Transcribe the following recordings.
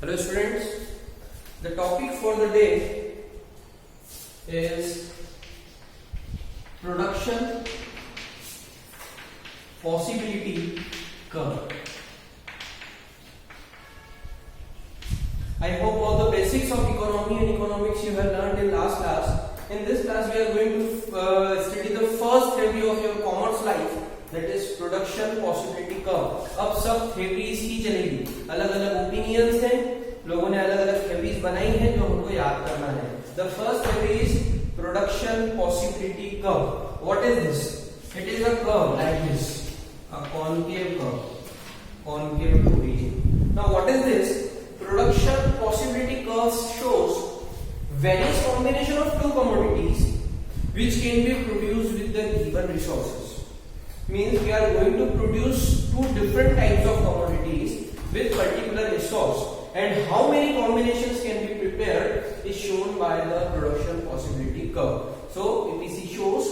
Hello students, the topic for the day is production possibility curve. I hope all the basics of economy and economics you have learned in last class. In this class we are going to study the first theory of your commerce life, that is production possibility curve. अब सब theories ही चलेगी, अलग अलग opinions हैं, लोगों ने अलग अलग theories बनाई हैं जो हमको याद करना है. The first theory is production possibility curve. What is this? It is a curve like this, a concave curve, concave to origin. Now what is this? Production possibility curve shows various combination of two commodities which can be produced with the given resources. Means we are going to produce two different types of commodities with particular resource, and how many combinations can be prepared is shown by the production possibility curve. So PPC shows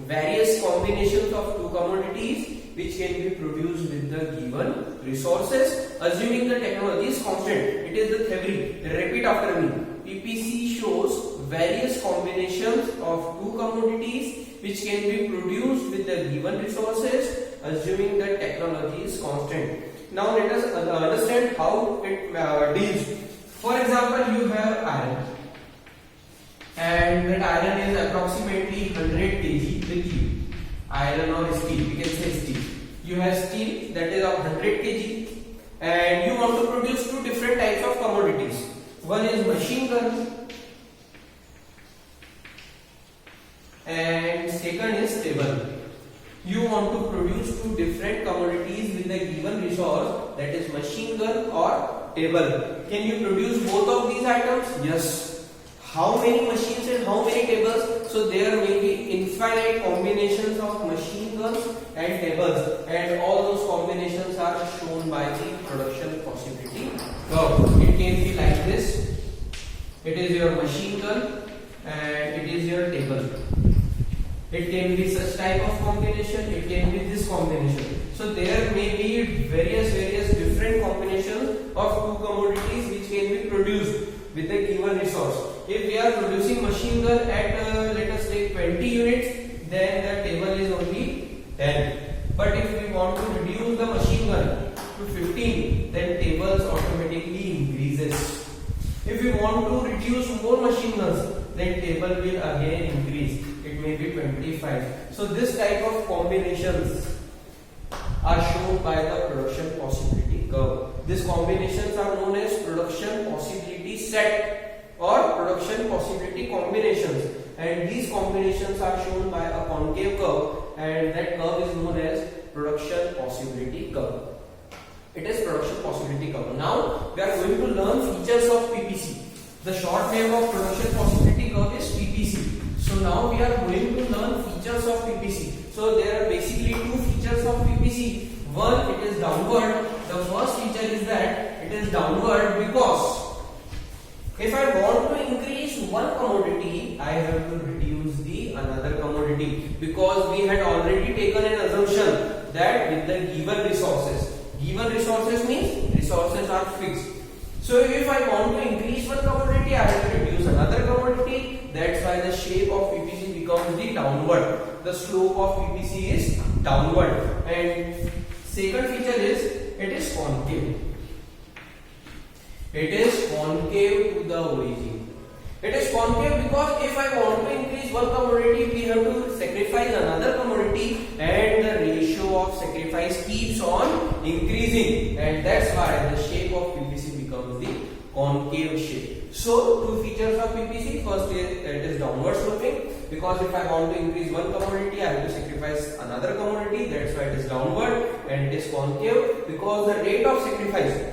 various combinations of two commodities which can be produced with the given resources, assuming the technology is constant. It is the theory. Repeat after me. PPC shows various combinations of two commodities which can be produced with the given resources, assuming that technology is constant. Now let us understand how it deals. For example, you have iron, and that iron is approximately 100 kg with you. Iron or steel, we can say steel. You have steel that is of 100 kg, and you want to produce two different types of commodities. One is machine gun, and second is table. You want to produce two different commodities with a given resource, that is machine gun or table. Can you produce both of these items? Yes. How many machines and how many tables? So there may be infinite combinations of machine guns and tables, and all those combinations are shown by the production possibility curve. It can be like this. It is your machine gun and it is your table. It can be such type of combination, it can be this combination. So there may be various different combinations of two commodities which can be produced with a given resource. If we are producing machine gun at let us say 20 units, then the table is only 10. But if we want to reduce the machine gun to 15, then tables automatically increases. If we want to reduce more machine guns, then table will again increase. It may be 25. So this type of combinations are shown by the production possibility curve. These combinations are known as production possibility set or production possibility combinations, and these combinations are shown by a concave curve, and that curve is known as production possibility curve. It is production possibility curve. Now we are going to learn features of PPC. The short name of production possibility curve is PPC. So now we are going to learn features of PPC. So there are basically two features of PPC. One, it is downward. The first feature is that it is downward because if I want to increase one commodity, I have to reduce the another commodity, because we had already taken an assumption that with the given resources means resources are fixed. So if I want to increase one commodity, I have to reduce another commodity. That's why the shape of PPC becomes the downward. The slope of PPC is downward. And second feature is it is concave. It is concave to the origin. It is concave because if I want to increase one commodity, we have to sacrifice another commodity, and the ratio of sacrifice keeps on increasing, and that's why the shape of PPC becomes the concave shape. So two features of PPC. First is it is downward sloping, because if I want to increase one commodity, I have to sacrifice another commodity. That's why it is downward. And it is concave because the rate of sacrifice,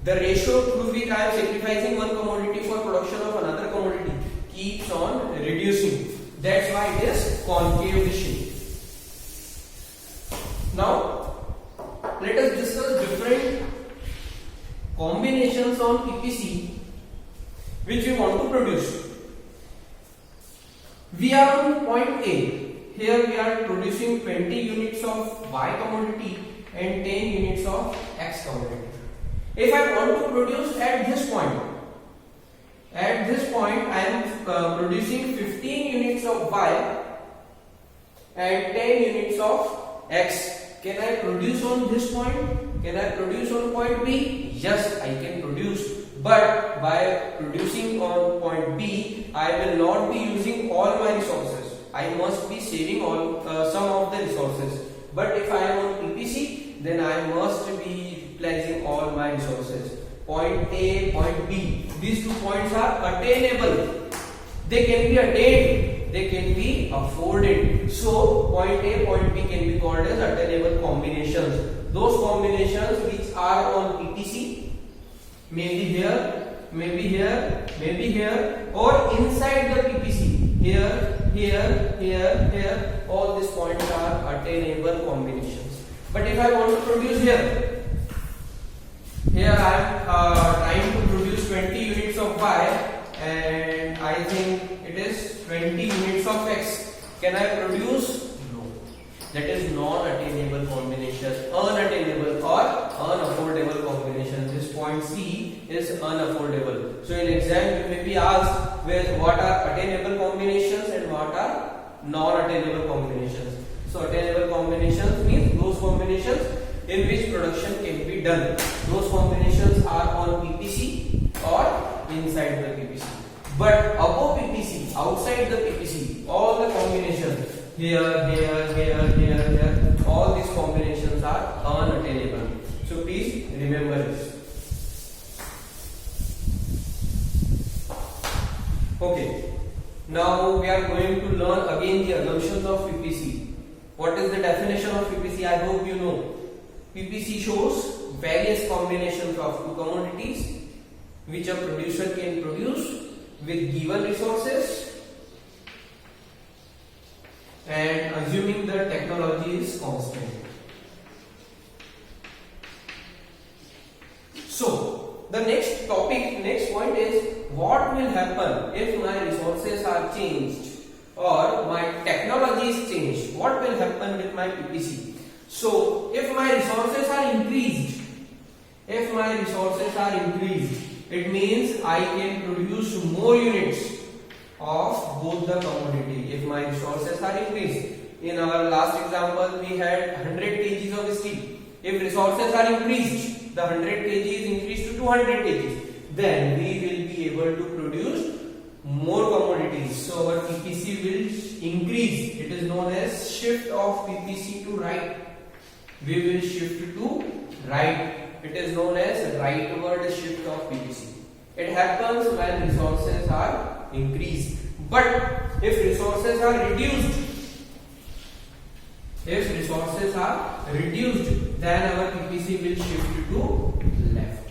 the ratio through which I am sacrificing one commodity for production of another commodity, keeps on reducing. That's why it is concave shape. Now let us discuss different combinations on PPC which we want to produce. We are on point A. Here we are producing 20 units of Y commodity and 10 units of X commodity. If I want to produce at this point I am producing 15 units of Y and 10 units of X. Can I produce on this point? Can I produce on point B? Yes, I can produce. But by producing on point B, I will not be using all my resources. I must be saving some of the resources. But if I am on PPC, then I must be utilizing all my resources. Point A, point B. These 2 points are attainable. They can be attained. They can be afforded. So point A, point B can be called as attainable combinations. Those combinations which are on PPC, maybe here, maybe here, maybe here, or inside the PPC, here, here, here, here. All these points are attainable combinations. But if I want to produce here I am trying to produce 20 units of Y and I think it is 20 units of X. Can I produce? No. That is non-attainable combination, unattainable or unaffordable combination. This point C is unaffordable. So in exam you may be asked what are attainable combinations and what are non-attainable combinations. So attainable combinations means those combinations in which production can be done. Those combinations are on PPC or inside the PPC. But above PPC, outside the PPC, all the combinations here, here, here, here, here, all these combinations are unattainable. So please remember this. Okay. Now we are going to learn again the assumptions of PPC. What is the definition of PPC? I hope you know. PPC shows various combinations of 2 commodities which a producer can produce with given resources and assuming the technology is constant. So the next point is what will happen if my resources are changed or my technology is changed? What will happen with my PPC? So if my resources are increased, it means I can produce more units of both the commodity. If my resources are increased, in our last example we had 100 kgs of steel. If resources are increased, the 100 kg is increased to 200 kg, then we will be able to produce more commodities. So our PPC will increase. It is known as shift of PPC to right. We will shift to right. It is known as rightward shift of PPC. It happens when resources are increased. But if resources are reduced, then our PPC will shift to left.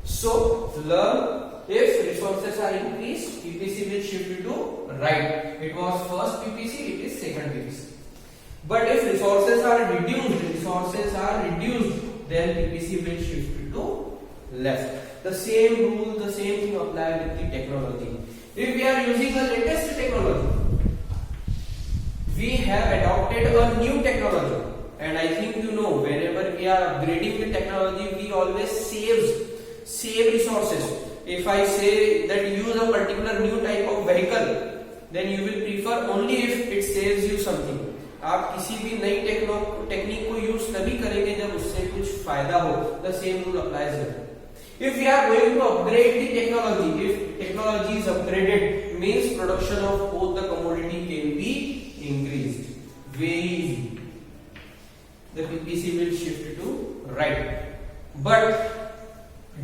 So learn, if resources are increased, PPC will shift to right. It was first PPC, it is second PPC. But if resources are reduced, then PPC will shift to left. The same rule, the same thing apply with the technology. If we are using the latest technology, we have adopted a new technology, and I think you know, whenever we are upgrading the technology, we always save resources. If I say that use a particular new type of vehicle, then you will prefer only if it saves you something. आप किसी भी नई technique को use तभी करेंगे जब उससे कुछ फायदा हो. The same rule applies here. If we are going to upgrade the technology, if technology is upgraded, means production of both the commodity can be increased. Very easy. The PPC will shift to right. But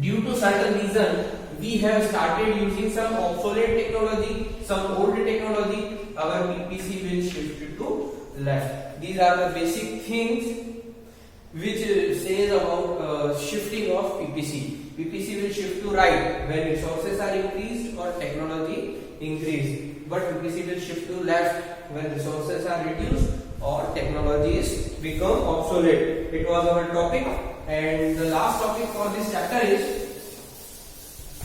due to certain reason, we have started using some obsolete technology, some old technology. Our PPC will shift to left. These are the basic things which says about shifting of PPC. PPC will shift to right when resources are increased or technology increased, but PPC will shift to left when resources are reduced or technologies become obsolete. It was our topic, and the last topic for this chapter is